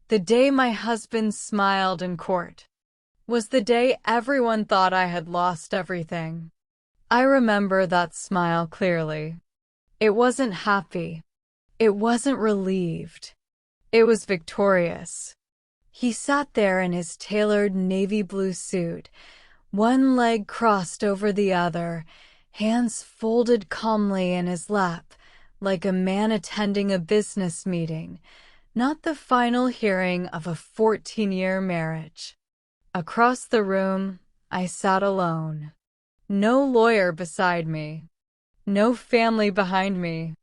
The day my husband smiled in court was the day everyone thought I had lost everything. I remember that smile clearly. It wasn't happy. It wasn't relieved. It was victorious. He sat there in his tailored navy blue suit, one leg crossed over the other, hands folded calmly in his lap, like a man attending a business meeting, not the final hearing of a 14-year marriage. Across the room, I sat alone. No lawyer beside me. No family behind me.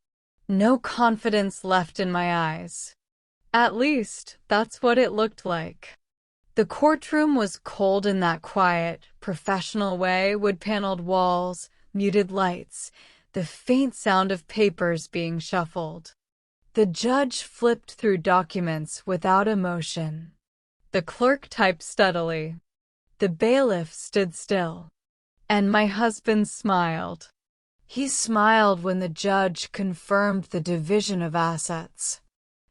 No confidence left in my eyes. At least, that's what it looked like. The courtroom was cold in that quiet, professional way, wood-paneled walls, muted lights, the faint sound of papers being shuffled. The judge flipped through documents without emotion. The clerk typed steadily. The bailiff stood still. And my husband smiled. He smiled when the judge confirmed the division of assets.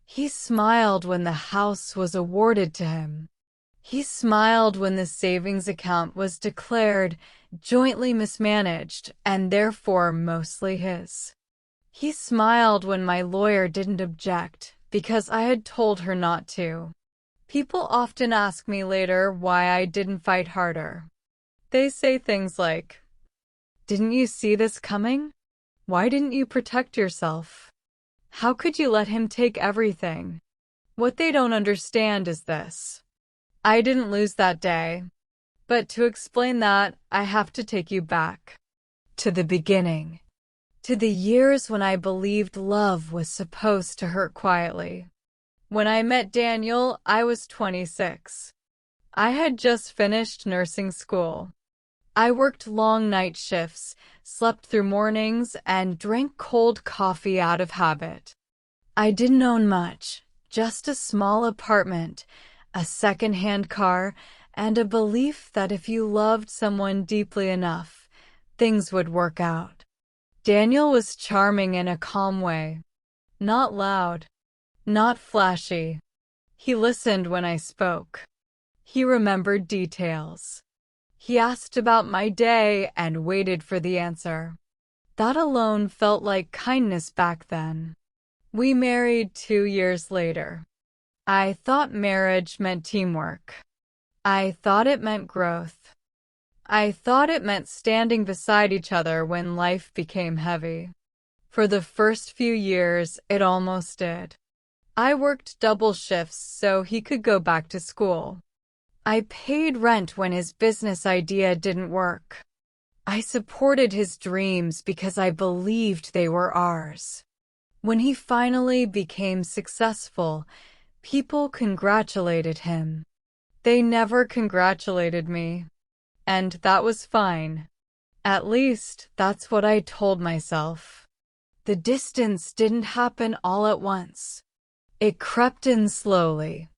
He smiled when the house was awarded to him. He smiled when the savings account was declared jointly mismanaged and therefore mostly his. He smiled when my lawyer didn't object because I had told her not to. People often ask me later why I didn't fight harder. They say things like, "Didn't you see this coming? Why didn't you protect yourself? How could you let him take everything?" What they don't understand is this. I didn't lose that day. But to explain that, I have to take you back. To the beginning. To the years when I believed love was supposed to hurt quietly. When I met Daniel, I was 26. I had just finished nursing school. I worked long night shifts, slept through mornings, and drank cold coffee out of habit. I didn't own much, just a small apartment, a second-hand car, and a belief that if you loved someone deeply enough, things would work out. Daniel was charming in a calm way. Not loud. Not flashy. He listened when I spoke. He remembered details. He asked about my day and waited for the answer. That alone felt like kindness back then. We married 2 years later. I thought marriage meant teamwork. I thought it meant growth. I thought it meant standing beside each other when life became heavy. For the first few years, it almost did. I worked double shifts so he could go back to school. I paid rent when his business idea didn't work. I supported his dreams because I believed they were ours. When he finally became successful, people congratulated him. They never congratulated me. And that was fine. At least, that's what I told myself. The distance didn't happen all at once. It crept in slowly.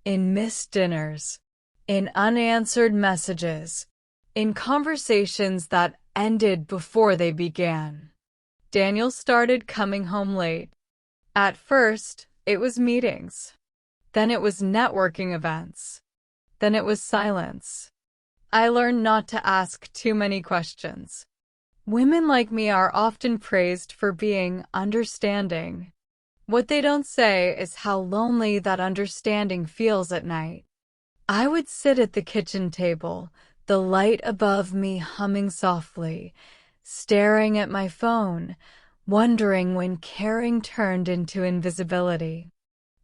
In missed dinners. In unanswered messages. In conversations that ended before they began. Daniel started coming home late. At first, it was meetings. Then it was networking events. Then it was silence. I learned not to ask too many questions. Women like me are often praised for being understanding. What they don't say is how lonely that understanding feels at night. I would sit at the kitchen table, the light above me humming softly, staring at my phone, wondering when caring turned into invisibility.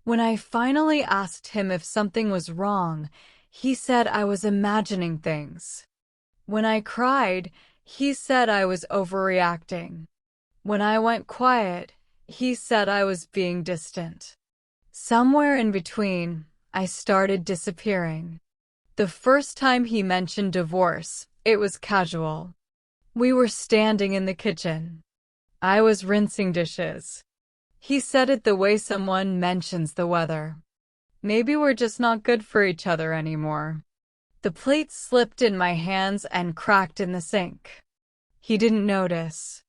When I finally asked him if something was wrong, he said I was imagining things. When I cried, he said I was overreacting. When I went quiet, he said I was being distant. Somewhere in between, I started disappearing. The first time he mentioned divorce, it was casual. We were standing in the kitchen. I was rinsing dishes. He said it the way someone mentions the weather. Maybe we're just not good for each other anymore. The plate slipped in my hands and cracked in the sink. He didn't notice.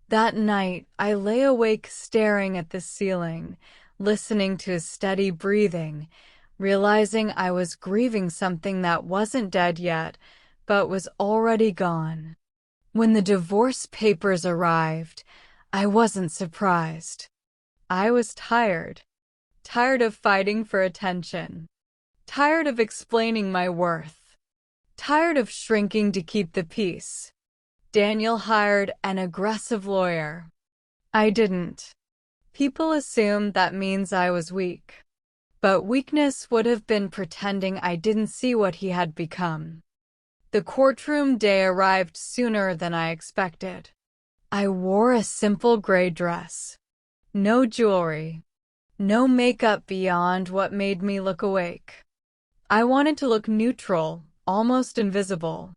That night, I lay awake staring at the ceiling, listening to his steady breathing, realizing I was grieving something that wasn't dead yet, but was already gone. When the divorce papers arrived, I wasn't surprised. I was tired. Tired of fighting for attention. Tired of explaining my worth. Tired of shrinking to keep the peace. Daniel hired an aggressive lawyer. I didn't. People assumed that means I was weak. But weakness would have been pretending I didn't see what he had become. The courtroom day arrived sooner than I expected. I wore a simple gray dress. No jewelry. No makeup beyond what made me look awake. I wanted to look neutral, almost invisible.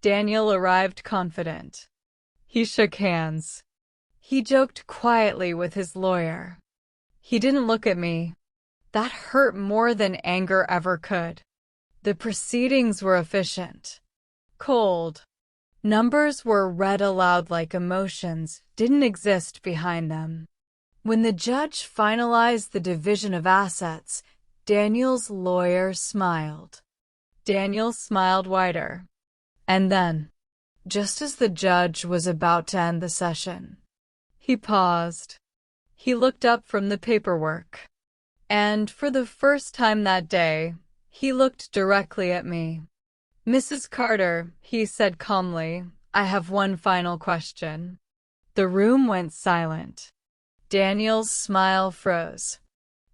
Daniel arrived confident. He shook hands. He joked quietly with his lawyer. He didn't look at me. That hurt more than anger ever could. The proceedings were efficient. Cold. Numbers were read aloud like emotions didn't exist behind them. When the judge finalized the division of assets, Daniel's lawyer smiled. Daniel smiled wider. And then, just as the judge was about to end the session, he paused. He looked up from the paperwork. And for the first time that day, he looked directly at me. "Mrs. Carter," he said calmly, "I have one final question." The room went silent. Daniel's smile froze.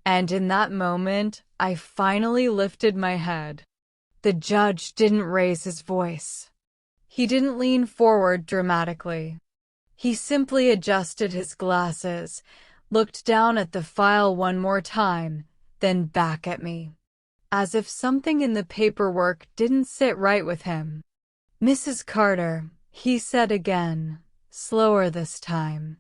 And in that moment, I finally lifted my head. The judge didn't raise his voice. He didn't lean forward dramatically. He simply adjusted his glasses, looked down at the file one more time, then back at me, as if something in the paperwork didn't sit right with him. "Mrs. Carter," he said again, slower this time.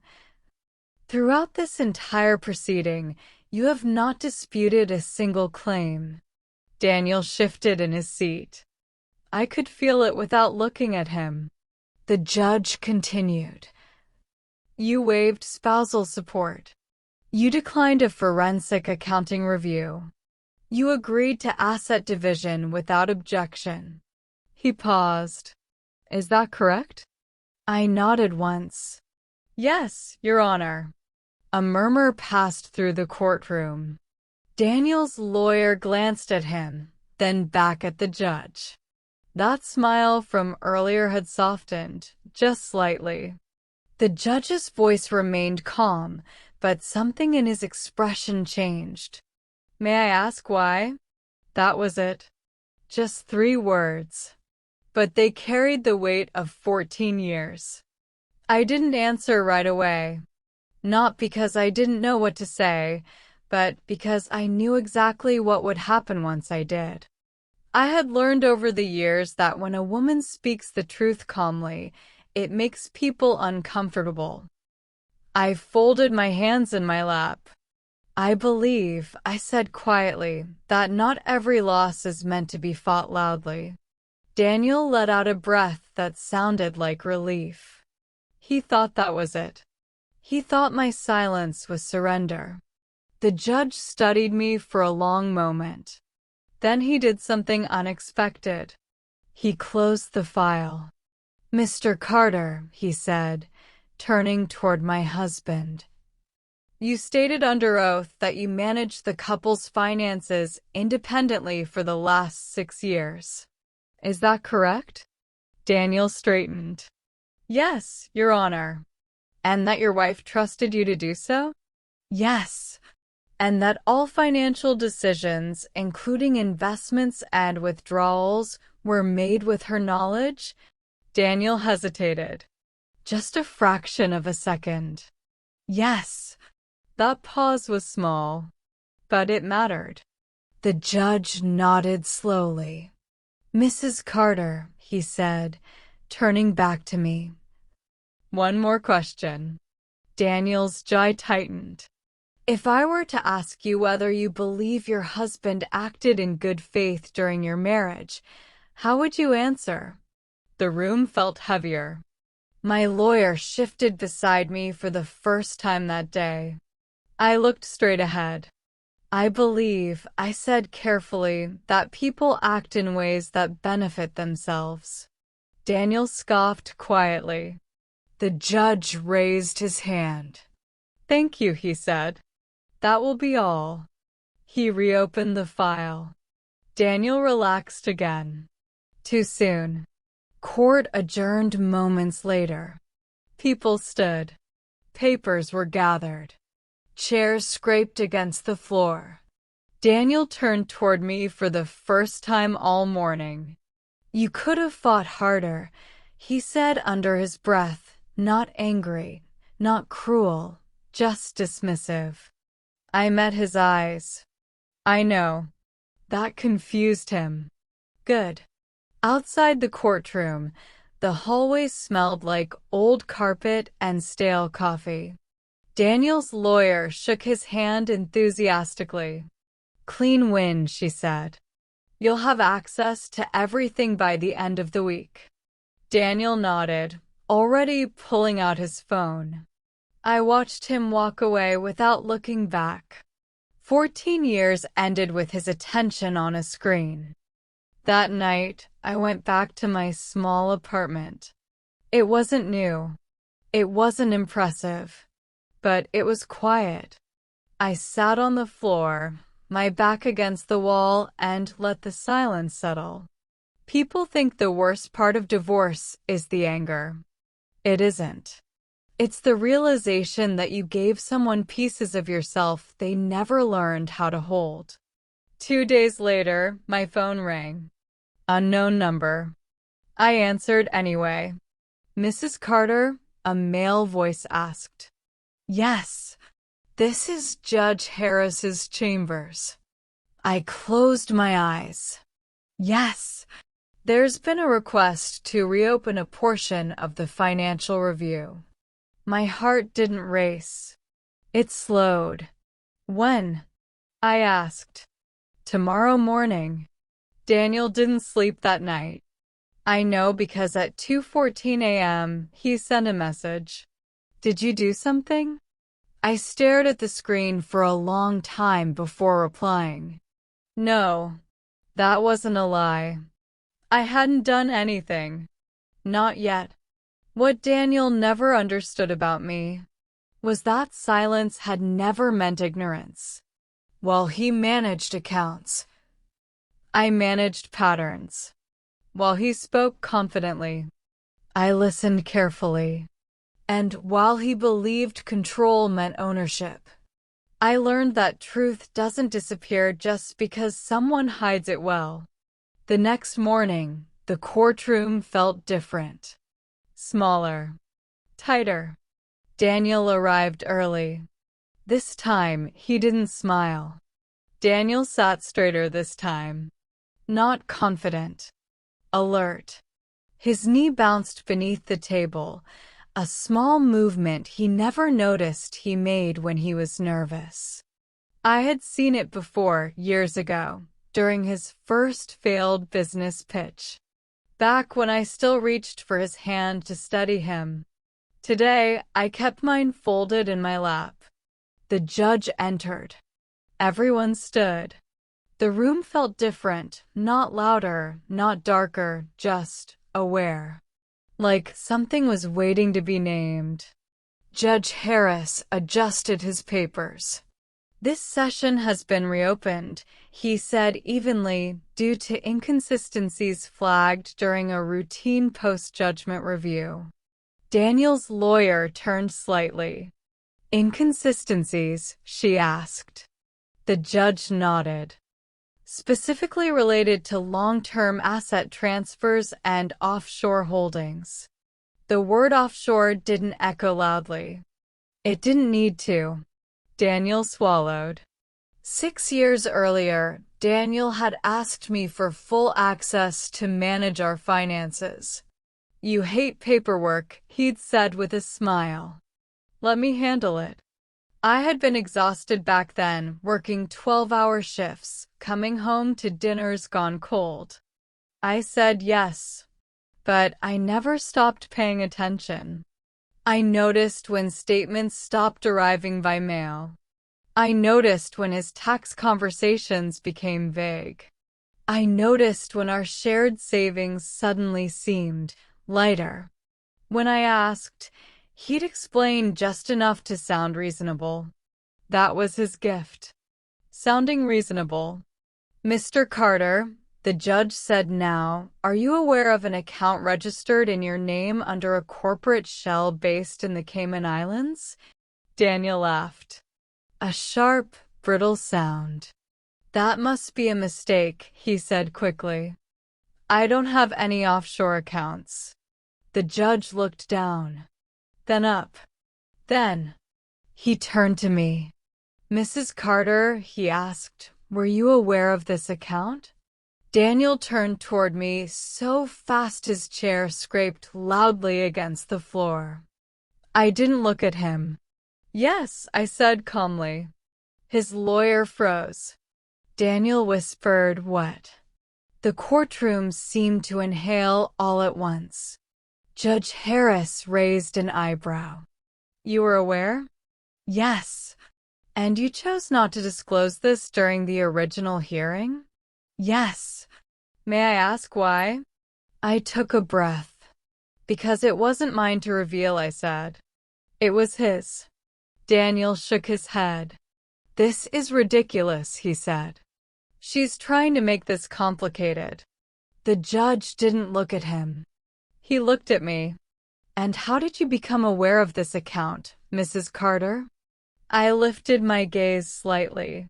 "Throughout this entire proceeding, you have not disputed a single claim." Daniel shifted in his seat. I could feel it without looking at him. The judge continued. "You waived spousal support. You declined a forensic accounting review. You agreed to asset division without objection." He paused. "Is that correct?" I nodded once. "Yes, Your Honor." A murmur passed through the courtroom. Daniel's lawyer glanced at him, then back at the judge. That smile from earlier had softened, just slightly. The judge's voice remained calm, but something in his expression changed. "May I ask why?" That was it. Just 3 words. But they carried the weight of 14 years. I didn't answer right away. Not because I didn't know what to say, but because I knew exactly what would happen once I did. I had learned over the years that when a woman speaks the truth calmly, it makes people uncomfortable. I folded my hands in my lap. "I believe," I said quietly, "that not every loss is meant to be fought loudly." Daniel let out a breath that sounded like relief. He thought that was it. He thought my silence was surrender. The judge studied me for a long moment. Then he did something unexpected. He closed the file. "Mr. Carter," he said, turning toward my husband. "You stated under oath that you managed the couple's finances independently for the last 6 years. Is that correct?" Daniel straightened. "Yes, Your Honor." "And that your wife trusted you to do so?" "Yes." "And that all financial decisions, including investments and withdrawals, were made with her knowledge?" Daniel hesitated. Just a fraction of a second. "Yes." That pause was small, but it mattered. The judge nodded slowly. "Mrs. Carter," he said, turning back to me. "One more question." Daniel's jaw tightened. "If I were to ask you whether you believe your husband acted in good faith during your marriage, how would you answer?" The room felt heavier. My lawyer shifted beside me for the first time that day. I looked straight ahead. I believe, I said carefully, that people act in ways that benefit themselves. Daniel scoffed quietly. The judge raised his hand. Thank you, he said. That will be all. He reopened the file. Daniel relaxed again. Too soon. Court adjourned moments later. People stood. Papers were gathered. Chairs scraped against the floor. Daniel turned toward me for the first time all morning. You could have fought harder, he said under his breath, not angry, not cruel, just dismissive. I met his eyes. I know. That confused him. Good. Outside the courtroom, the hallway smelled like old carpet and stale coffee. Daniel's lawyer shook his hand enthusiastically. Clean win, she said. You'll have access to everything by the end of the week. Daniel nodded, already pulling out his phone. I watched him walk away without looking back. 14 years ended with his attention on a screen. That night, I went back to my small apartment. It wasn't new. It wasn't impressive. But it was quiet. I sat on the floor, my back against the wall, and let the silence settle. People think the worst part of divorce is the anger. It isn't. It's the realization that you gave someone pieces of yourself they never learned how to hold. 2 days later, my phone rang. Unknown number. I answered anyway. Mrs. Carter, a male voice asked. Yes, this is Judge Harris's chambers. I closed my eyes. Yes, there's been a request to reopen a portion of the financial review. My heart didn't race. It slowed. When? I asked. Tomorrow morning. Daniel didn't sleep that night. I know because at 2:14 a.m. he sent a message. Did you do something? I stared at the screen for a long time before replying. No, that wasn't a lie. I hadn't done anything. Not yet. What Daniel never understood about me was that silence had never meant ignorance. While he managed accounts, I managed patterns. While he spoke confidently, I listened carefully. And while he believed control meant ownership, I learned that truth doesn't disappear just because someone hides it well. The next morning, the courtroom felt different. Smaller. Tighter. Daniel arrived early. This time, he didn't smile. Daniel sat straighter this time. Not confident. Alert. His knee bounced beneath the table, a small movement he never noticed he made when he was nervous. I had seen it before, years ago, during his first failed business pitch. Back when I still reached for his hand to steady him. Today, I kept mine folded in my lap. The judge entered. Everyone stood. The room felt different, not louder, not darker, just aware. Like something was waiting to be named. Judge Harris adjusted his papers. This session has been reopened, he said evenly, due to inconsistencies flagged during a routine post-judgment review. Daniel's lawyer turned slightly. Inconsistencies, she asked. The judge nodded. Specifically related to long-term asset transfers and offshore holdings. The word offshore didn't echo loudly. It didn't need to. Daniel swallowed. 6 years earlier, Daniel had asked me for full access to manage our finances. You hate paperwork, he'd said with a smile. Let me handle it. I had been exhausted back then, working 12-hour shifts, coming home to dinners gone cold. I said yes, but I never stopped paying attention. I noticed when statements stopped arriving by mail. I noticed when his tax conversations became vague. I noticed when our shared savings suddenly seemed lighter. When I asked, he'd explain just enough to sound reasonable. That was his gift. Sounding reasonable. Mr. Carter, the judge said now, are you aware of an account registered in your name under a corporate shell based in the Cayman Islands? Daniel laughed. A sharp, brittle sound. That must be a mistake, he said quickly. I don't have any offshore accounts. The judge looked down, then up. Then, he turned to me. Mrs. Carter, he asked, were you aware of this account? Daniel turned toward me so fast his chair scraped loudly against the floor. I didn't look at him. Yes, I said calmly. His lawyer froze. Daniel whispered, what? The courtroom seemed to inhale all at once. Judge Harris raised an eyebrow. You were aware? Yes. And you chose not to disclose this during the original hearing? Yes. May I ask why? I took a breath. Because it wasn't mine to reveal, I said. It was his. Daniel shook his head. This is ridiculous, he said. She's trying to make this complicated. The judge didn't look at him. He looked at me. And how did you become aware of this account, Mrs. Carter? I lifted my gaze slightly.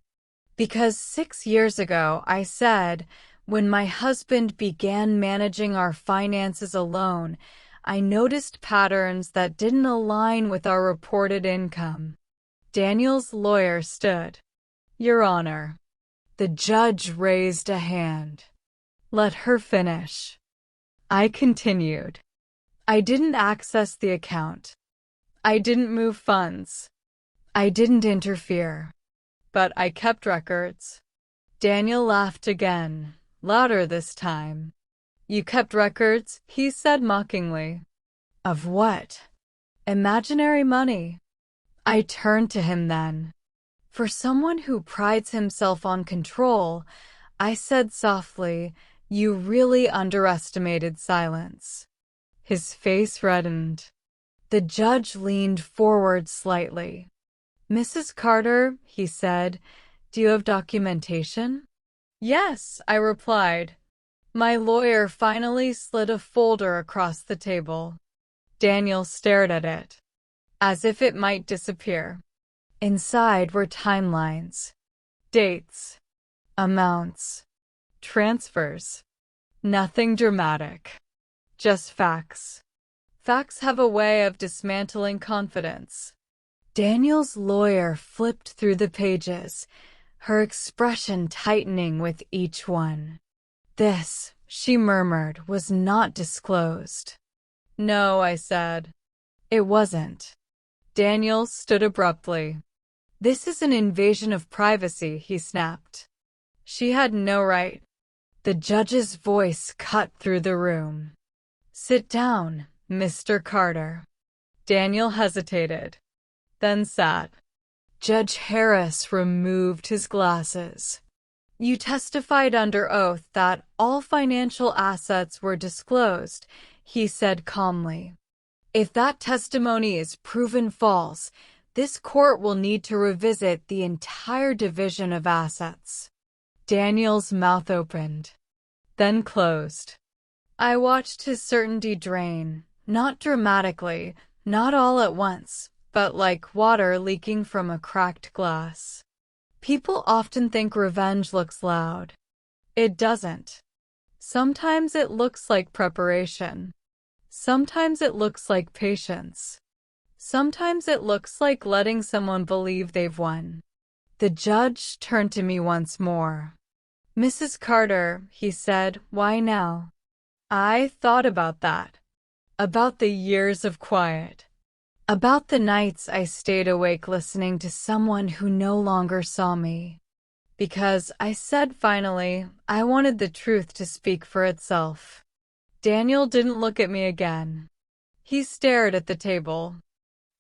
Because 6 years ago, I said, when my husband began managing our finances alone, I noticed patterns that didn't align with our reported income. Daniel's lawyer stood. Your Honor. The judge raised a hand. Let her finish. I continued. I didn't access the account. I didn't move funds. I didn't interfere. But I kept records. Daniel laughed again, louder this time. You kept records, he said mockingly. Of what? Imaginary money. I turned to him then. For someone who prides himself on control, I said softly, you really underestimated silence. His face reddened. The judge leaned forward slightly. Mrs. Carter, he said, do you have documentation? Yes, I replied. My lawyer finally slid a folder across the table. Daniel stared at it, as if it might disappear. Inside were timelines, dates, amounts, transfers. Nothing dramatic. Just facts. Facts have a way of dismantling confidence. Daniel's lawyer flipped through the pages, her expression tightening with each one. This, she murmured, was not disclosed. No, I said. It wasn't. Daniel stood abruptly. This is an invasion of privacy, he snapped. She had no right. The judge's voice cut through the room. Sit down, Mr. Carter. Daniel hesitated, then sat. Judge Harris removed his glasses. You testified under oath that all financial assets were disclosed, he said calmly. If that testimony is proven false, this court will need to revisit the entire division of assets. Daniel's mouth opened, then closed. I watched his certainty drain, not dramatically, not all at once, but like water leaking from a cracked glass. People often think revenge looks loud. It doesn't. Sometimes it looks like preparation. Sometimes it looks like patience. Sometimes it looks like letting someone believe they've won. The judge turned to me once more. Mrs. Carter, he said, why now? I thought about that. About the years of quiet. About the nights I stayed awake listening to someone who no longer saw me. Because I said finally, I wanted the truth to speak for itself. Daniel didn't look at me again. He stared at the table.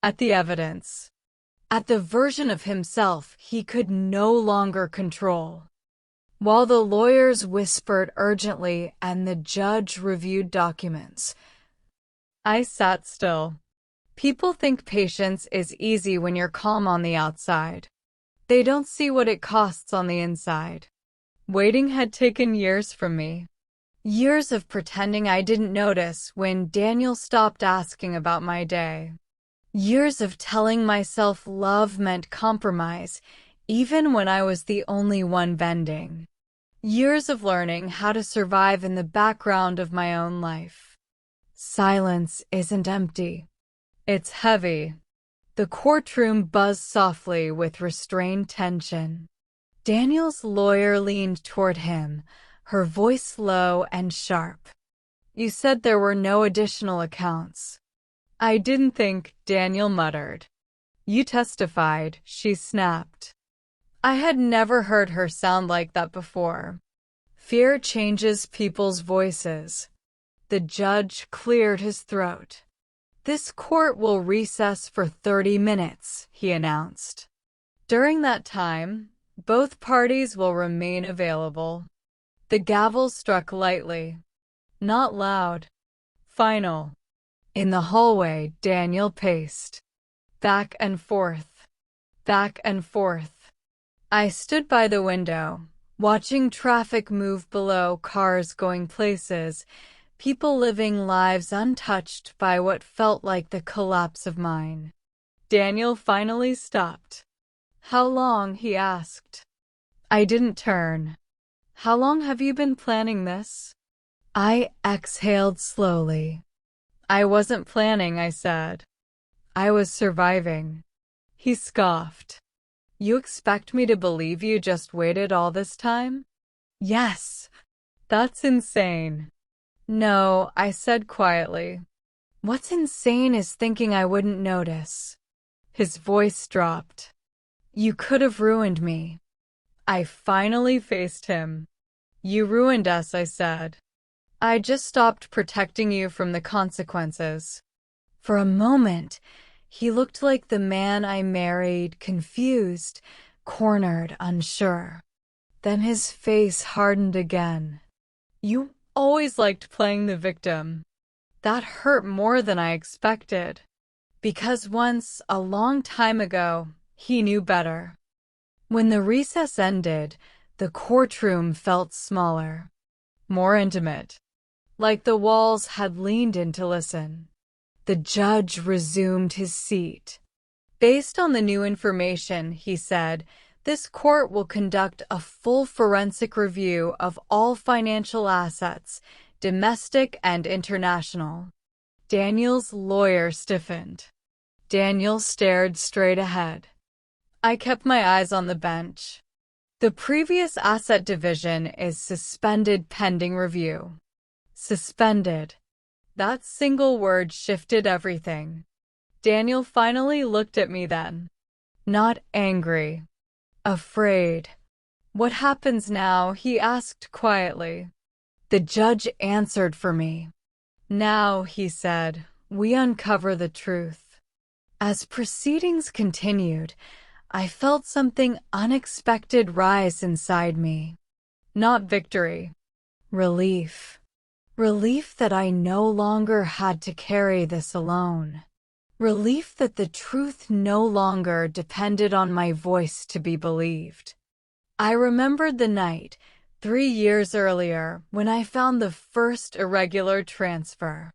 At the evidence. at the version of himself he could no longer control. While the lawyers whispered urgently and the judge reviewed documents, I sat still. People think patience is easy when you're calm on the outside. They don't see what it costs on the inside. Waiting had taken years from me. Years of pretending I didn't notice when Daniel stopped asking about my day. Years of telling myself love meant compromise, even when I was the only one bending. Years of learning how to survive in the background of my own life. Silence isn't empty. It's heavy. The courtroom buzzed softly with restrained tension. Daniel's lawyer leaned toward him, her voice low and sharp. "You said there were no additional accounts." "I didn't think," Daniel muttered. "You testified," she snapped. I had never heard her sound like that before. Fear changes people's voices. The judge cleared his throat. "This court will recess for 30 minutes, he announced. "During that time, both parties will remain available." The gavel struck lightly. Not loud. Final. In the hallway, Daniel paced. Back and forth. Back and forth. I stood by the window, watching traffic move below, cars going places, people living lives untouched by what felt like the collapse of mine. Daniel finally stopped. "How long?" he asked. I didn't turn. "How long have you been planning this?" I exhaled slowly. "I wasn't planning," I said. "I was surviving." He scoffed. "You expect me to believe you just waited all this time?" "Yes." "That's insane." "No," I said quietly. "What's insane is thinking I wouldn't notice." His voice dropped. "You could have ruined me." I finally faced him. "You ruined us," I said. "I just stopped protecting you from the consequences." For a moment, he looked like the man I married, confused, cornered, unsure. Then his face hardened again. "You always liked playing the victim." That hurt more than I expected. Because once, a long time ago, he knew better. When the recess ended, the courtroom felt smaller, more intimate, like the walls had leaned in to listen. The judge resumed his seat. "Based on the new information," he said, "this court will conduct a full forensic review of all financial assets, domestic and international." Daniel's lawyer stiffened. Daniel stared straight ahead. I kept my eyes on the bench. "The previous asset division is suspended pending review." Suspended. That single word shifted everything. Daniel finally looked at me then. Not angry. Afraid. "What happens now?" he asked quietly. The judge answered for me. "Now," he said, "we uncover the truth." As proceedings continued, I felt something unexpected rise inside me. Not victory. Relief. Relief that I no longer had to carry this alone. Relief that the truth no longer depended on my voice to be believed. I remembered the night, 3 years earlier, when I found the first irregular transfer.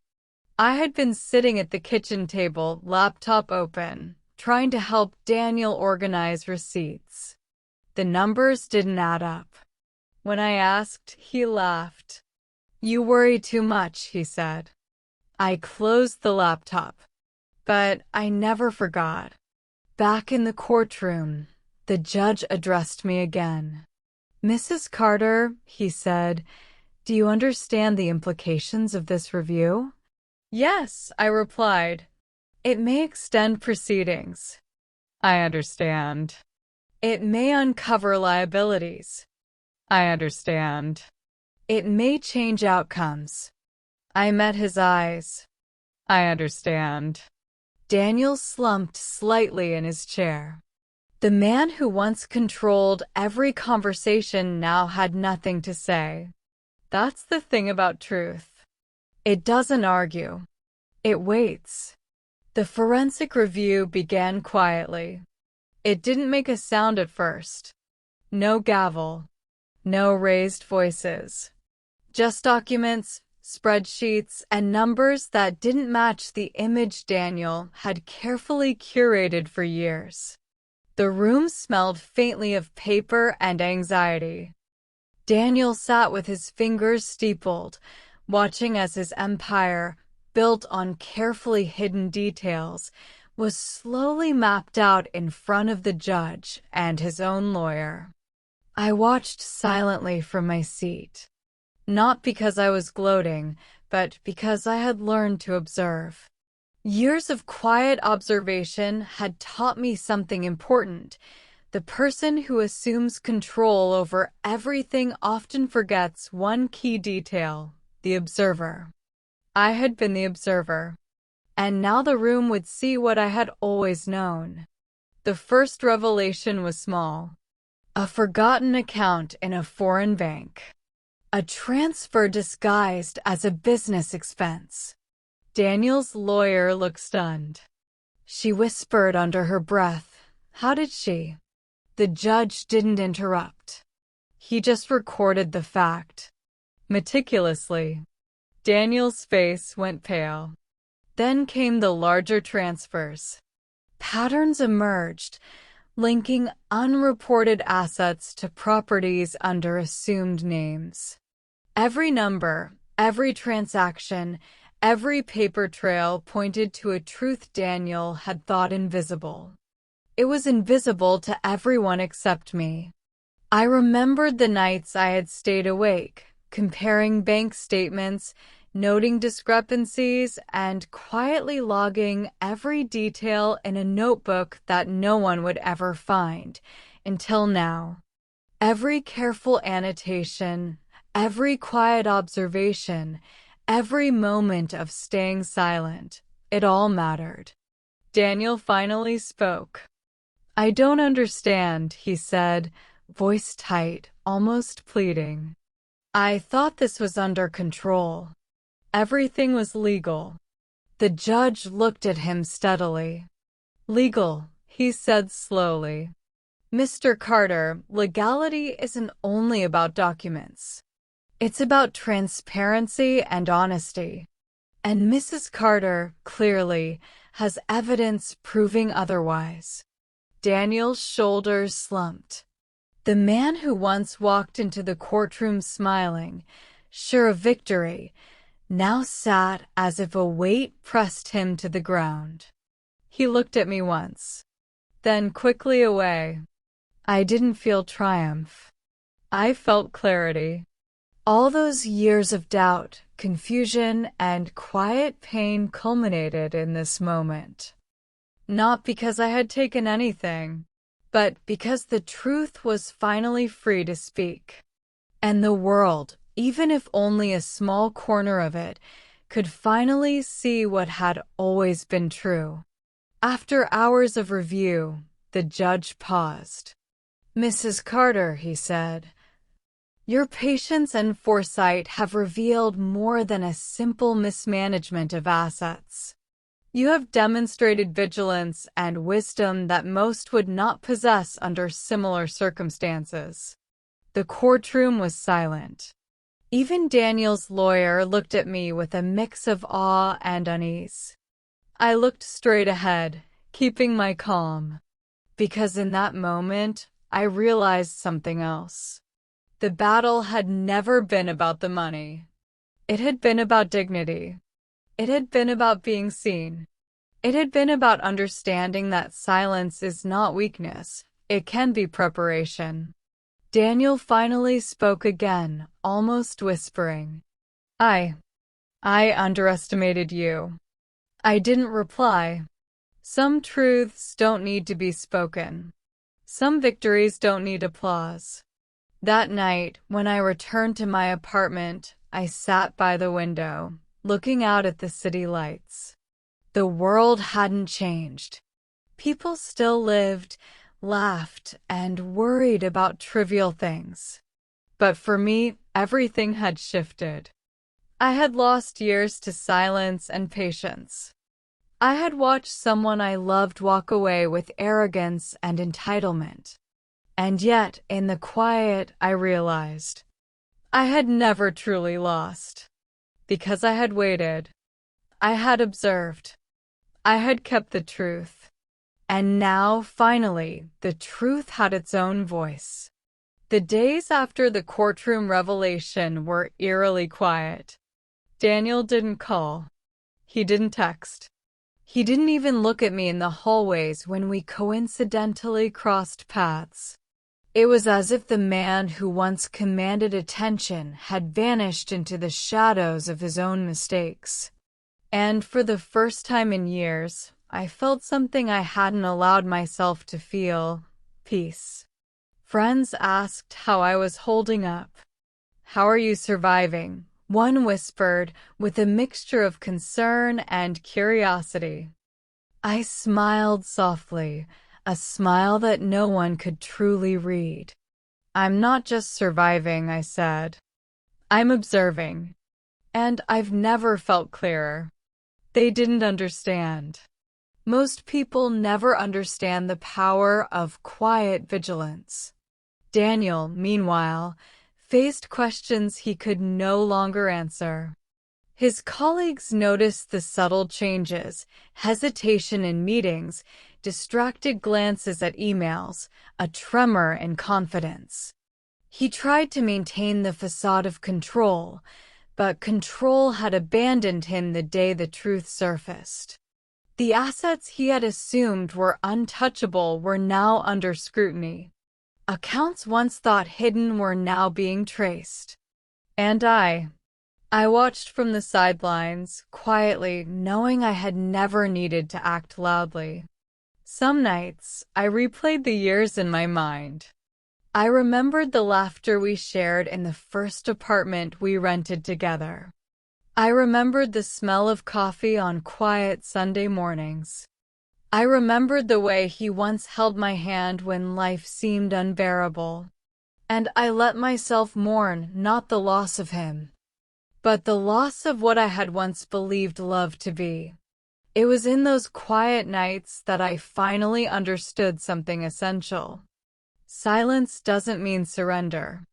I had been sitting at the kitchen table, laptop open, trying to help Daniel organize receipts. The numbers didn't add up. When I asked, he laughed. "You worry too much," he said. I closed the laptop. But I never forgot. Back in the courtroom, the judge addressed me again. "Mrs. Carter," he said, "do you understand the implications of this review?" "Yes," I replied. "It may extend proceedings." "I understand." "It may uncover liabilities." "I understand." "It may change outcomes." I met his eyes. "I understand." Daniel slumped slightly in his chair. The man who once controlled every conversation now had nothing to say. That's the thing about truth. It doesn't argue. It waits. The forensic review began quietly. It didn't make a sound at first. No gavel. No raised voices. Just documents, spreadsheets, and numbers that didn't match the image Daniel had carefully curated for years. The room smelled faintly of paper and anxiety. Daniel sat with his fingers steepled, watching as his empire, built on carefully hidden details, was slowly mapped out in front of the judge and his own lawyer. I watched silently from my seat. Not because I was gloating, but because I had learned to observe. Years of quiet observation had taught me something important. The person who assumes control over everything often forgets one key detail: the observer. I had been the observer. And now the room would see what I had always known. The first revelation was small. A forgotten account in a foreign bank. A transfer disguised as a business expense. Daniel's lawyer looked stunned. She whispered under her breath, "How did she?" The judge didn't interrupt. He just recorded the fact. Meticulously. Daniel's face went pale. Then came the larger transfers. Patterns emerged, linking unreported assets to properties under assumed names. Every number, every transaction, every paper trail pointed to a truth Daniel had thought invisible. It was invisible to everyone except me. I remembered the nights I had stayed awake, comparing bank statements, noting discrepancies, and quietly logging every detail in a notebook that no one would ever find, until now. Every careful annotation, every quiet observation, every moment of staying silent, it all mattered. Daniel finally spoke. "I don't understand," he said, voice tight, almost pleading. "I thought this was under control. Everything was legal." The judge looked at him steadily. "Legal," he said slowly. "Mr. Carter, legality isn't only about documents. It's about transparency and honesty. And Mrs. Carter, clearly, has evidence proving otherwise." Daniel's shoulders slumped. The man who once walked into the courtroom smiling, sure of victory, now sat as if a weight pressed him to the ground. He looked at me once, then quickly away. I didn't feel triumph. I felt clarity. All those years of doubt, confusion, and quiet pain culminated in this moment. Not because I had taken anything, but because the truth was finally free to speak. And the world, even if only a small corner of it, could finally see what had always been true. After hours of review, the judge paused. "Mrs. Carter," he said, "your patience and foresight have revealed more than a simple mismanagement of assets. You have demonstrated vigilance and wisdom that most would not possess under similar circumstances." The courtroom was silent. Even Daniel's lawyer looked at me with a mix of awe and unease. I looked straight ahead, keeping my calm, because in that moment, I realized something else. The battle had never been about the money. It had been about dignity. It had been about being seen. It had been about understanding that silence is not weakness, it can be preparation. Daniel finally spoke again, almost whispering. I underestimated you." I didn't reply. Some truths don't need to be spoken. Some victories don't need applause. That night, when I returned to my apartment, I sat by the window, looking out at the city lights. The world hadn't changed. People still lived, laughed, and worried about trivial things. But for me, everything had shifted. I had lost years to silence and patience. I had watched someone I loved walk away with arrogance and entitlement. And yet, in the quiet, I realized I had never truly lost. Because I had waited. I had observed. I had kept the truth. And now, finally, the truth had its own voice. The days after the courtroom revelation were eerily quiet. Daniel didn't call. He didn't text. He didn't even look at me in the hallways when we coincidentally crossed paths. It was as if the man who once commanded attention had vanished into the shadows of his own mistakes. And for the first time in years, I felt something I hadn't allowed myself to feel: peace. Friends asked how I was holding up. "How are you surviving?" one whispered, with a mixture of concern and curiosity. I smiled softly, a smile that no one could truly read. "I'm not just surviving," I said. "I'm observing. And I've never felt clearer." They didn't understand. Most people never understand the power of quiet vigilance. Daniel, meanwhile, faced questions he could no longer answer. His colleagues noticed the subtle changes: hesitation in meetings, distracted glances at emails, a tremor in confidence. He tried to maintain the facade of control, but control had abandoned him the day the truth surfaced. The assets he had assumed were untouchable were now under scrutiny. Accounts once thought hidden were now being traced. And I watched from the sidelines, quietly, knowing I had never needed to act loudly. Some nights, I replayed the years in my mind. I remembered the laughter we shared in the first apartment we rented together. I remembered the smell of coffee on quiet Sunday mornings. I remembered the way he once held my hand when life seemed unbearable. And I let myself mourn not the loss of him, but the loss of what I had once believed love to be. It was in those quiet nights that I finally understood something essential. Silence doesn't mean surrender.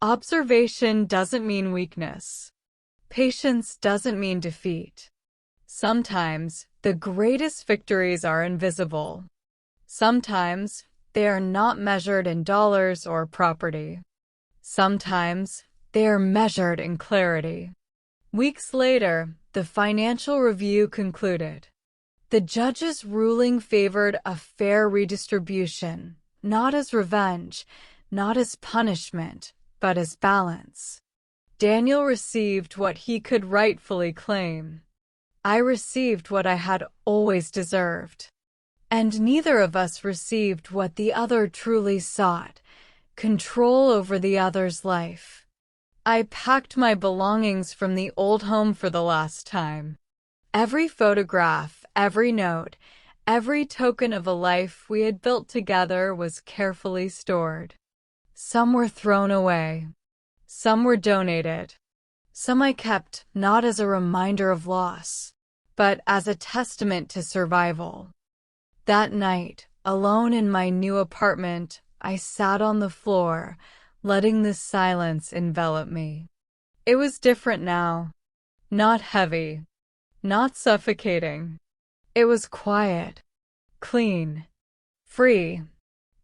Observation doesn't mean weakness. Patience doesn't mean defeat. Sometimes, the greatest victories are invisible. Sometimes, they are not measured in dollars or property. Sometimes, they are measured in clarity. Weeks later, the Financial Review concluded. The judge's ruling favored a fair redistribution, not as revenge, not as punishment, but as balance. Daniel received what he could rightfully claim. I received what I had always deserved. And neither of us received what the other truly sought: control over the other's life. I packed my belongings from the old home for the last time. Every photograph, every note, every token of a life we had built together was carefully stored. Some were thrown away. Some were donated. Some I kept, not as a reminder of loss, but as a testament to survival. That night, alone in my new apartment, I sat on the floor, letting the silence envelop me. It was different now. Not heavy. Not suffocating. It was quiet. Clean. Free.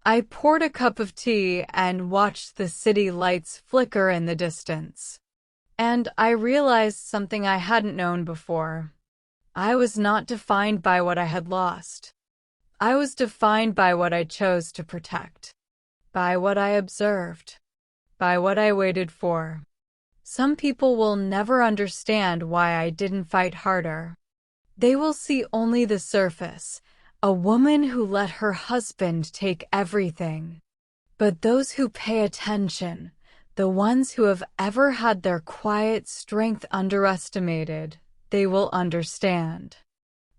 I poured a cup of tea and watched the city lights flicker in the distance. And I realized something I hadn't known before. I was not defined by what I had lost. I was defined by what I chose to protect, by what I observed, by what I waited for. Some people will never understand why I didn't fight harder. They will see only the surface, a woman who let her husband take everything. But those who pay attention, the ones who have ever had their quiet strength underestimated, they will understand.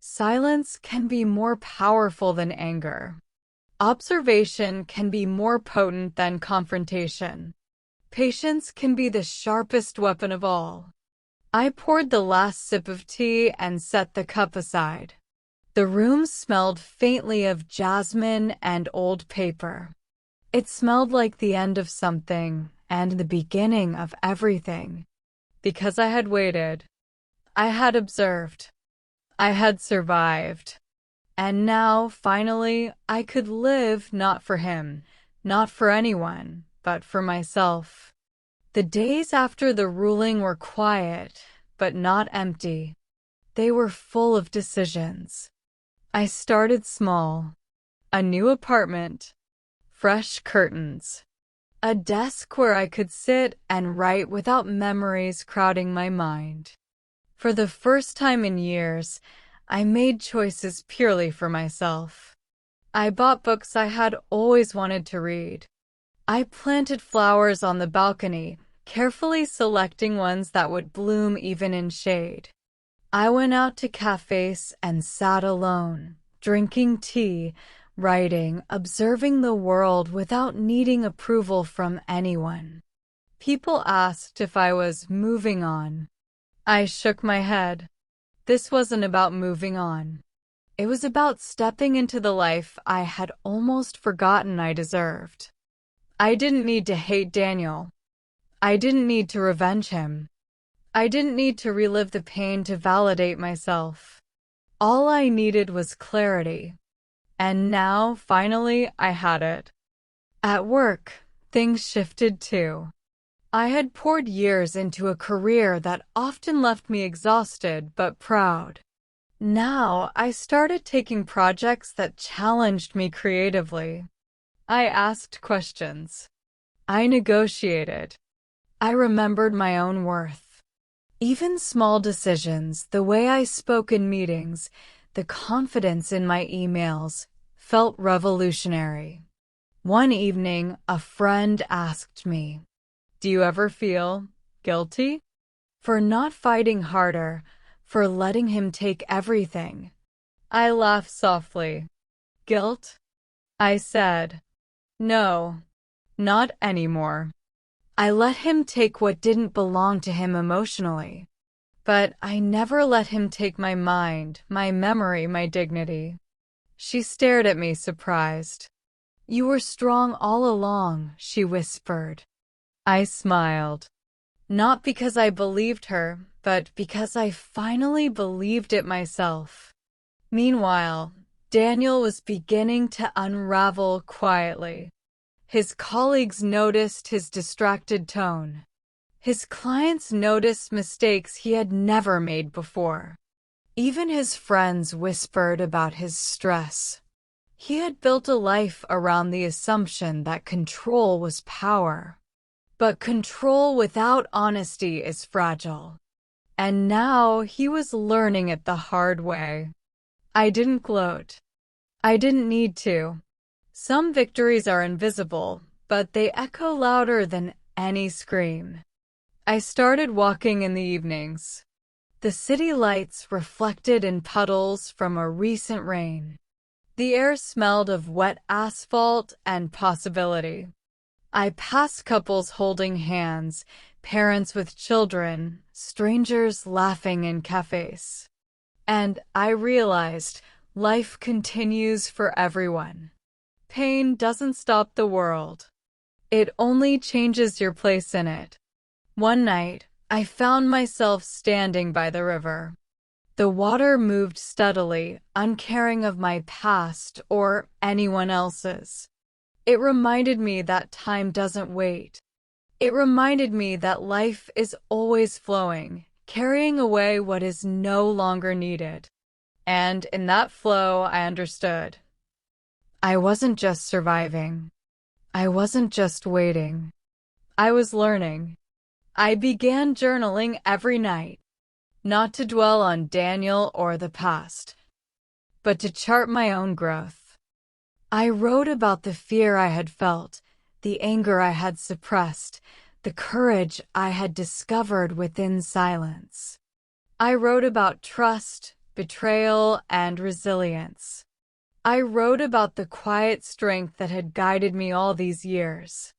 Silence can be more powerful than anger. Observation can be more potent than confrontation. Patience can be the sharpest weapon of all. I poured the last sip of tea and set the cup aside. The room smelled faintly of jasmine and old paper. It smelled like the end of something and the beginning of everything. Because I had waited, I had observed, I had survived. And now, finally, I could live not for him, not for anyone, but for myself. The days after the ruling were quiet, but not empty. They were full of decisions. I started small. A new apartment, fresh curtains, a desk where I could sit and write without memories crowding my mind. For the first time in years, I made choices purely for myself. I bought books I had always wanted to read. I planted flowers on the balcony, carefully selecting ones that would bloom even in shade. I went out to cafes and sat alone, drinking tea, writing, observing the world without needing approval from anyone. People asked if I was moving on. I shook my head. This wasn't about moving on. It was about stepping into the life I had almost forgotten I deserved. I didn't need to hate Daniel. I didn't need to revenge him. I didn't need to relive the pain to validate myself. All I needed was clarity. And now, finally, I had it. At work, things shifted too. I had poured years into a career that often left me exhausted but proud. Now, I started taking projects that challenged me creatively. I asked questions. I negotiated. I remembered my own worth. Even small decisions, the way I spoke in meetings, the confidence in my emails, felt revolutionary. One evening, a friend asked me, "Do you ever feel guilty for not fighting harder, for letting him take everything?" I laughed softly. "Guilt?" I said. "No, not anymore. I let him take what didn't belong to him emotionally. But I never let him take my mind, my memory, my dignity." She stared at me, surprised. "You were strong all along," she whispered. I smiled. Not because I believed her, but because I finally believed it myself. Meanwhile, Daniel was beginning to unravel quietly. His colleagues noticed his distracted tone. His clients noticed mistakes he had never made before. Even his friends whispered about his stress. He had built a life around the assumption that control was power. But control without honesty is fragile. And now he was learning it the hard way. I didn't gloat. I didn't need to. Some victories are invisible, but they echo louder than any scream. I started walking in the evenings. The city lights reflected in puddles from a recent rain. The air smelled of wet asphalt and possibility. I passed couples holding hands, parents with children, strangers laughing in cafes. And I realized life continues for everyone. Pain doesn't stop the world. It only changes your place in it. One night, I found myself standing by the river. The water moved steadily, uncaring of my past or anyone else's. It reminded me that time doesn't wait. It reminded me that life is always flowing, carrying away what is no longer needed. And in that flow, I understood. I wasn't just surviving. I wasn't just waiting. I was learning. I began journaling every night, not to dwell on Daniel or the past, but to chart my own growth. I wrote about the fear I had felt, the anger I had suppressed, the courage I had discovered within silence. I wrote about trust, betrayal, and resilience. I wrote about the quiet strength that had guided me all these years.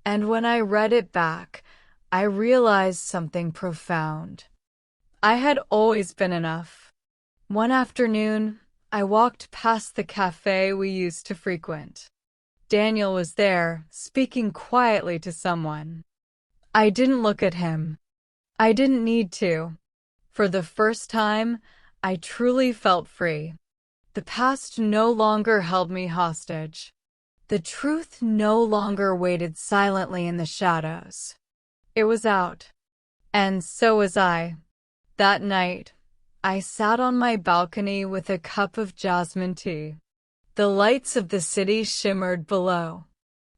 And when I read it back, I realized something profound. I had always been enough. One afternoon, I walked past the cafe we used to frequent. Daniel was there, speaking quietly to someone. I didn't look at him. I didn't need to. For the first time, I truly felt free. The past no longer held me hostage. The truth no longer waited silently in the shadows. It was out. And so was I. That night, I sat on my balcony with a cup of jasmine tea. The lights of the city shimmered below.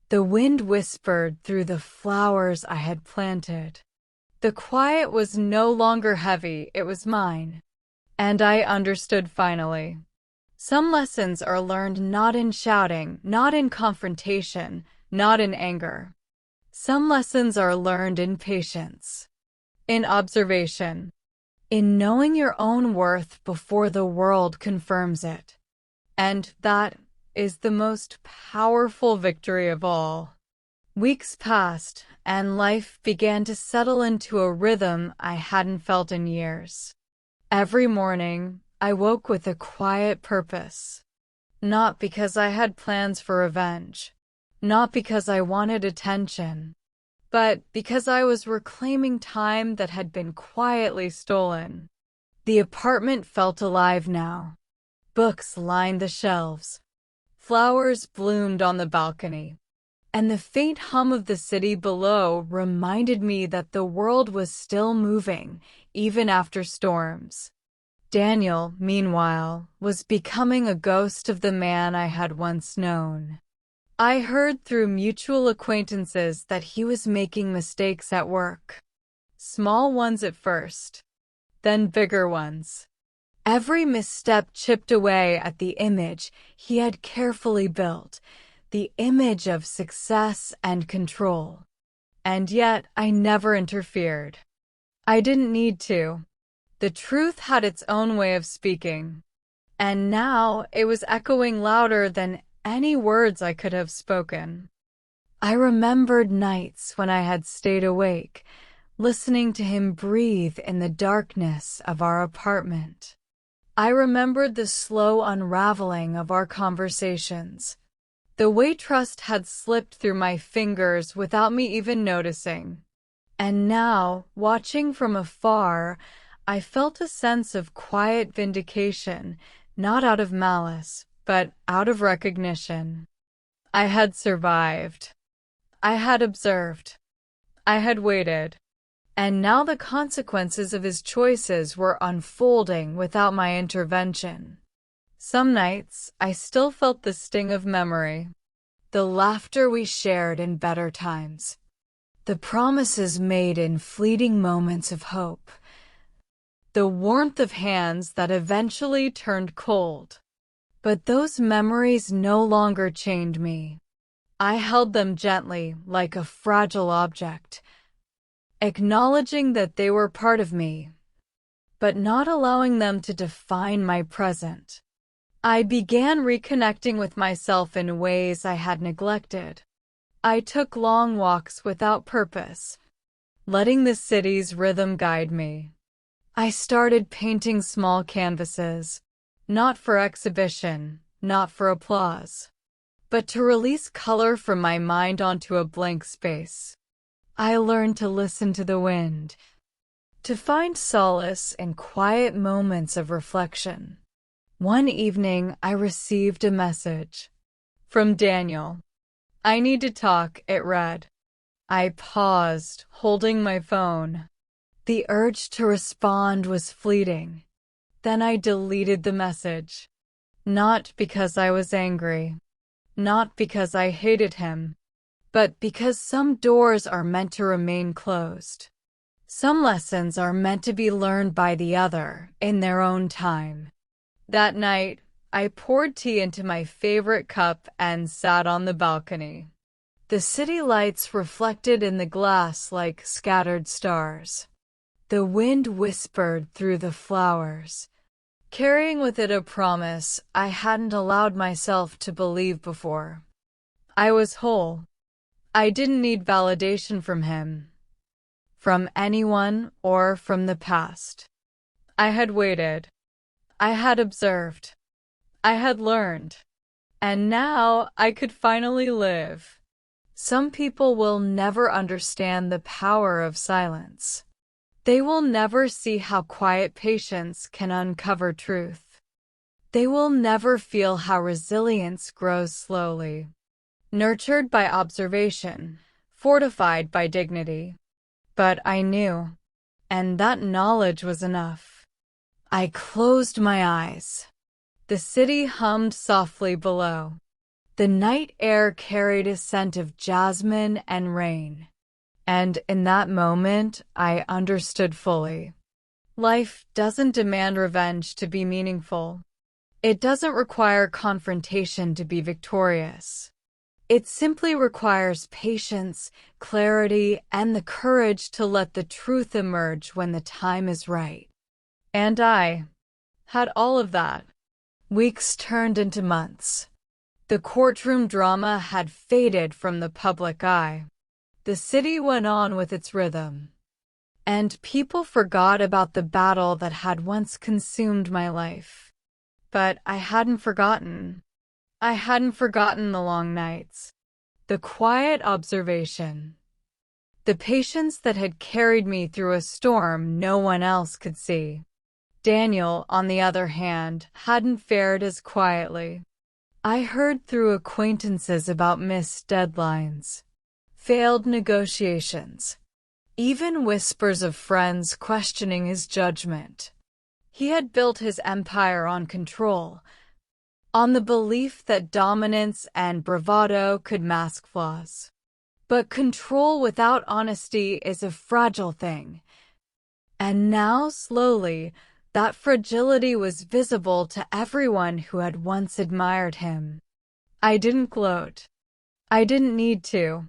The wind whispered through the flowers I had planted. The quiet was no longer heavy, it was mine. And I understood finally. Some lessons are learned not in shouting, not in confrontation, not in anger. Some lessons are learned in patience, in observation, in knowing your own worth before the world confirms it. And that is the most powerful victory of all. Weeks passed, and life began to settle into a rhythm I hadn't felt in years. Every morning, I woke with a quiet purpose. Not because I had plans for revenge, not because I wanted attention, but because I was reclaiming time that had been quietly stolen. The apartment felt alive now. Books lined the shelves. Flowers bloomed on the balcony. And the faint hum of the city below reminded me that the world was still moving, even after storms. Daniel, meanwhile, was becoming a ghost of the man I had once known. I heard through mutual acquaintances that he was making mistakes at work. Small ones at first, then bigger ones. Every misstep chipped away at the image he had carefully built, the image of success and control. And yet, I never interfered. I didn't need to. The truth had its own way of speaking. And now it was echoing louder than any words I could have spoken. I remembered nights when I had stayed awake, listening to him breathe in the darkness of our apartment. I remembered the slow unraveling of our conversations, the way trust had slipped through my fingers without me even noticing. And now, watching from afar, I felt a sense of quiet vindication, not out of malice, but out of recognition. I had survived. I had observed. I had waited. And now the consequences of his choices were unfolding without my intervention. Some nights, I still felt the sting of memory. The laughter we shared in better times. The promises made in fleeting moments of hope. The warmth of hands that eventually turned cold. But those memories no longer chained me. I held them gently, like a fragile object, acknowledging that they were part of me, but not allowing them to define my present. I began reconnecting with myself in ways I had neglected. I took long walks without purpose, letting the city's rhythm guide me. I started painting small canvases, not for exhibition, not for applause, but to release color from my mind onto a blank space. I learned to listen to the wind, to find solace in quiet moments of reflection. One evening, I received a message from Daniel. "I need to talk," it read. I paused, holding my phone. The urge to respond was fleeting. Then I deleted the message. Not because I was angry, not because I hated him, but because some doors are meant to remain closed. Some lessons are meant to be learned by the other in their own time. That night, I poured tea into my favorite cup and sat on the balcony. The city lights reflected in the glass like scattered stars. The wind whispered through the flowers, carrying with it a promise I hadn't allowed myself to believe before. I was whole. I didn't need validation from him, from anyone, or from the past. I had waited. I had observed. I had learned. And now I could finally live. Some people will never understand the power of silence. They will never see how quiet patience can uncover truth. They will never feel how resilience grows slowly, nurtured by observation, fortified by dignity. But I knew, and that knowledge was enough. I closed my eyes. The city hummed softly below. The night air carried a scent of jasmine and rain. And in that moment, I understood fully. Life doesn't demand revenge to be meaningful. It doesn't require confrontation to be victorious. It simply requires patience, clarity, and the courage to let the truth emerge when the time is right. And I had all of that. Weeks turned into months. The courtroom drama had faded from the public eye. The city went on with its rhythm. And people forgot about the battle that had once consumed my life. But I hadn't forgotten. I hadn't forgotten the long nights, the quiet observation, the patience that had carried me through a storm no one else could see. Daniel, on the other hand, hadn't fared as quietly. I heard through acquaintances about missed deadlines, failed negotiations, even whispers of friends questioning his judgment. He had built his empire on control, on the belief that dominance and bravado could mask flaws. But control without honesty is a fragile thing. And now, slowly, that fragility was visible to everyone who had once admired him. I didn't gloat. I didn't need to.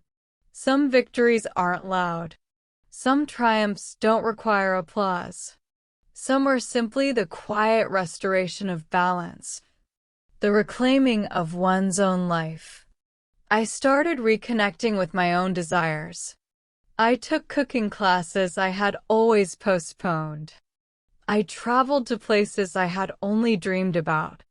Some victories aren't loud. Some triumphs don't require applause. Some are simply the quiet restoration of balance, the reclaiming of one's own life. I started reconnecting with my own desires. I took cooking classes I had always postponed. I traveled to places I had only dreamed about.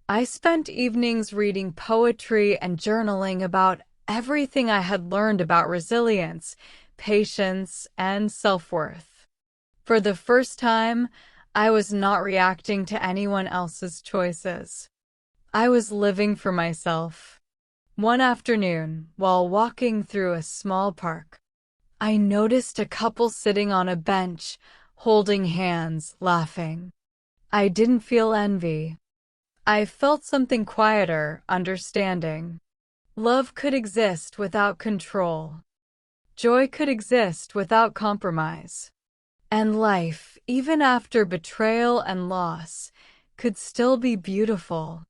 I spent evenings reading poetry and journaling about everything I had learned about resilience, patience, and self-worth. For the first time, I was not reacting to anyone else's choices. I was living for myself. One afternoon, while walking through a small park, I noticed a couple sitting on a bench, holding hands, laughing. I didn't feel envy. I felt something quieter, understanding. Love could exist without control. Joy could exist without compromise. And life, even after betrayal and loss, could still be beautiful.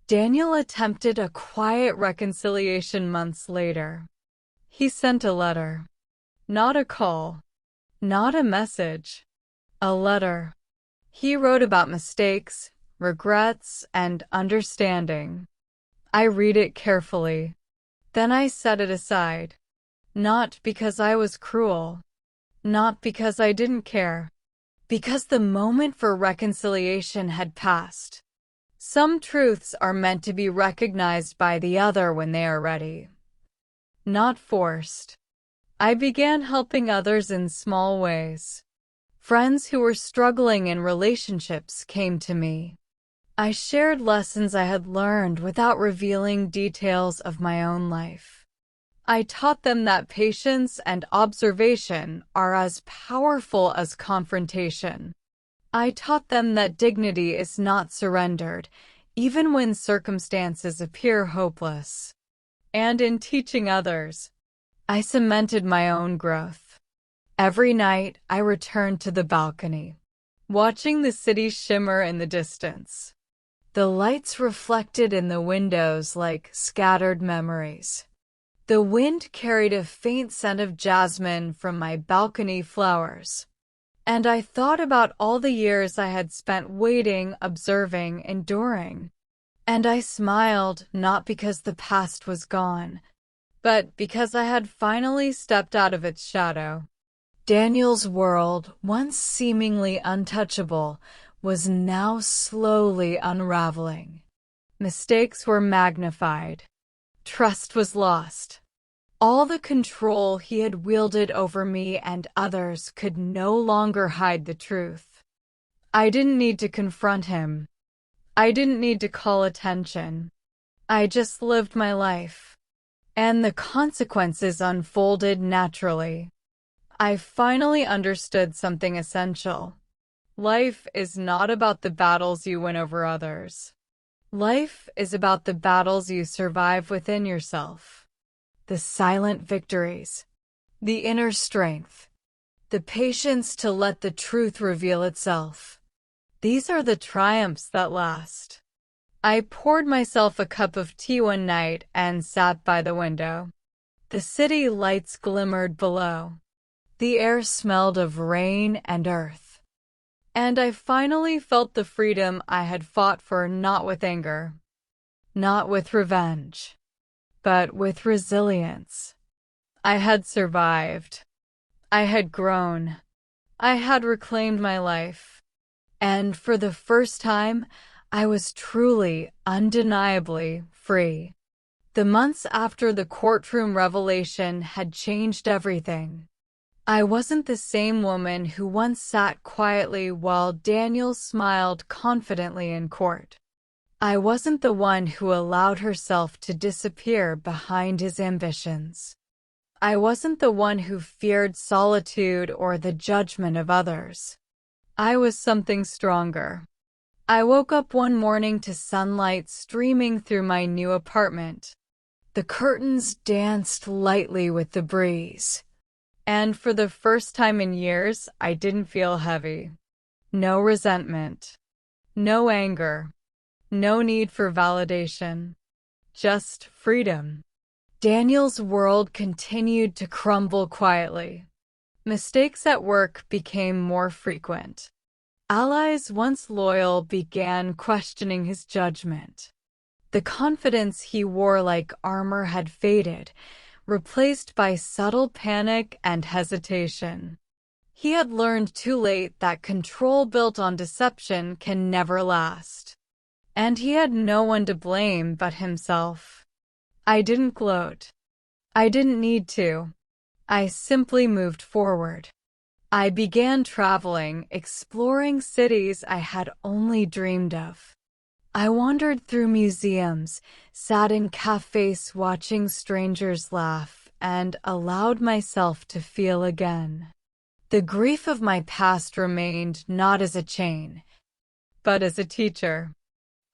Daniel attempted a quiet reconciliation months later. He sent a letter. Not a call. Not a message. A letter. He wrote about mistakes, regrets, and understanding. I read it carefully. Then I set it aside. Not because I was cruel. Not because I didn't care. Because the moment for reconciliation had passed. Some truths are meant to be recognized by the other when they are ready. Not forced. I began helping others in small ways. Friends who were struggling in relationships came to me. I shared lessons I had learned without revealing details of my own life. I taught them that patience and observation are as powerful as confrontation. I taught them that dignity is not surrendered, even when circumstances appear hopeless. And in teaching others, I cemented my own growth. Every night, I returned to the balcony, watching the city shimmer in the distance. The lights reflected in the windows like scattered memories. The wind carried a faint scent of jasmine from my balcony flowers. And I thought about all the years I had spent waiting, observing, enduring. And I smiled, not because the past was gone, but because I had finally stepped out of its shadow. Daniel's world, once seemingly untouchable, was now slowly unraveling. Mistakes were magnified. Trust was lost. All the control he had wielded over me and others could no longer hide the truth. I didn't need to confront him. I didn't need to call attention. I just lived my life. And the consequences unfolded naturally. I finally understood something essential. Life is not about the battles you win over others. Life is about the battles you survive within yourself. The silent victories, the inner strength, the patience to let the truth reveal itself. These are the triumphs that last. I poured myself a cup of tea one night and sat by the window. The city lights glimmered below. The air smelled of rain and earth. And I finally felt the freedom I had fought for, not with anger, not with revenge, but with resilience. I had survived. I had grown. I had reclaimed my life. And for the first time, I was truly, undeniably free. The months after the courtroom revelation had changed everything. I wasn't the same woman who once sat quietly while Daniel smiled confidently in court. I wasn't the one who allowed herself to disappear behind his ambitions. I wasn't the one who feared solitude or the judgment of others. I was something stronger. I woke up one morning to sunlight streaming through my new apartment. The curtains danced lightly with the breeze. And for the first time in years, I didn't feel heavy. No resentment. No anger. No need for validation. Just freedom. Daniel's world continued to crumble quietly. Mistakes at work became more frequent. Allies once loyal began questioning his judgment. The confidence he wore like armor had faded, replaced by subtle panic and hesitation. He had learned too late that control built on deception can never last. And he had no one to blame but himself. I didn't gloat. I didn't need to. I simply moved forward. I began traveling, exploring cities I had only dreamed of. I wandered through museums, sat in cafes watching strangers laugh, and allowed myself to feel again. The grief of my past remained not as a chain, but as a teacher.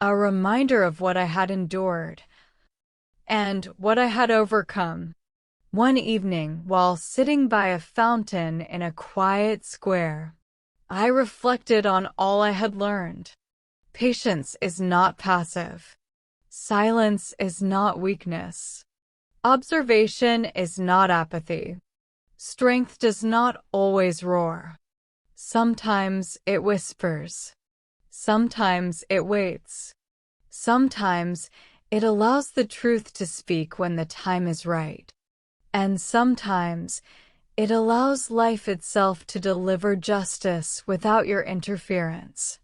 A reminder of what I had endured and what I had overcome. One evening, while sitting by a fountain in a quiet square, I reflected on all I had learned. Patience is not passive. Silence is not weakness. Observation is not apathy. Strength does not always roar. Sometimes it whispers. Sometimes it waits. Sometimes it allows the truth to speak when the time is right. And sometimes it allows life itself to deliver justice without your interference.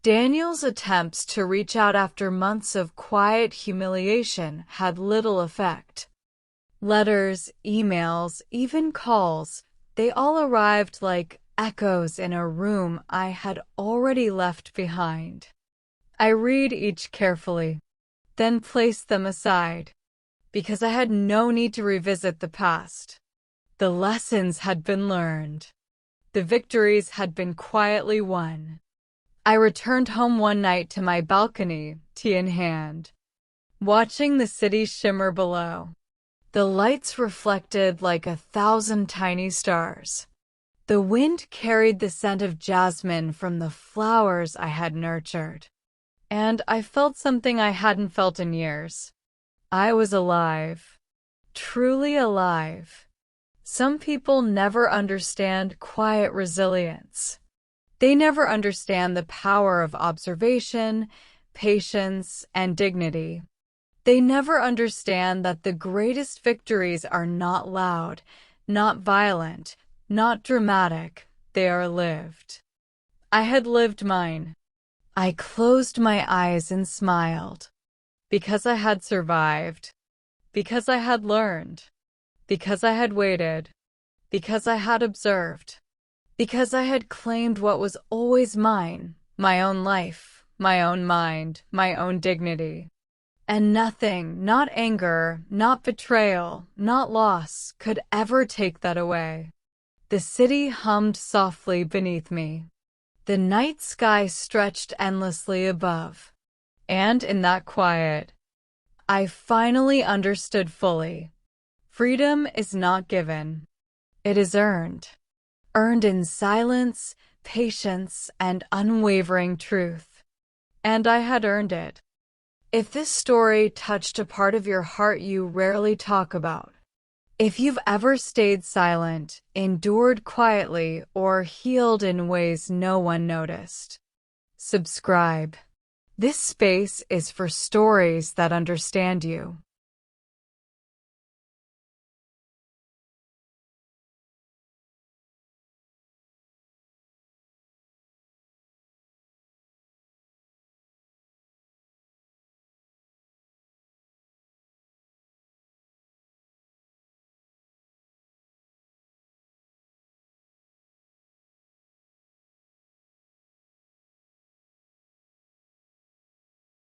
Daniel's attempts to reach out after months of quiet humiliation had little effect. Letters, emails, even calls, they all arrived like echoes in a room I had already left behind. I read each carefully, then placed them aside, because I had no need to revisit the past. The lessons had been learned. The victories had been quietly won. I returned home one night to my balcony, tea in hand, watching the city shimmer below. The lights reflected like 1,000 tiny stars. The wind carried the scent of jasmine from the flowers I had nurtured. And I felt something I hadn't felt in years. I was alive. Truly alive. Some people never understand quiet resilience. They never understand the power of observation, patience, and dignity. They never understand that the greatest victories are not loud, not violent, not dramatic. They are lived. I had lived mine. I closed my eyes and smiled. Because I had survived. Because I had learned. Because I had waited. Because I had observed. Because I had claimed what was always mine, my own life, my own mind, my own dignity. And nothing, not anger, not betrayal, not loss, could ever take that away. The city hummed softly beneath me. The night sky stretched endlessly above. And in that quiet, I finally understood fully. Freedom is not given. It is earned. Earned in silence, patience, and unwavering truth. And I had earned it. If this story touched a part of your heart you rarely talk about, if you've ever stayed silent, endured quietly, or healed in ways no one noticed, subscribe. This space is for stories that understand you.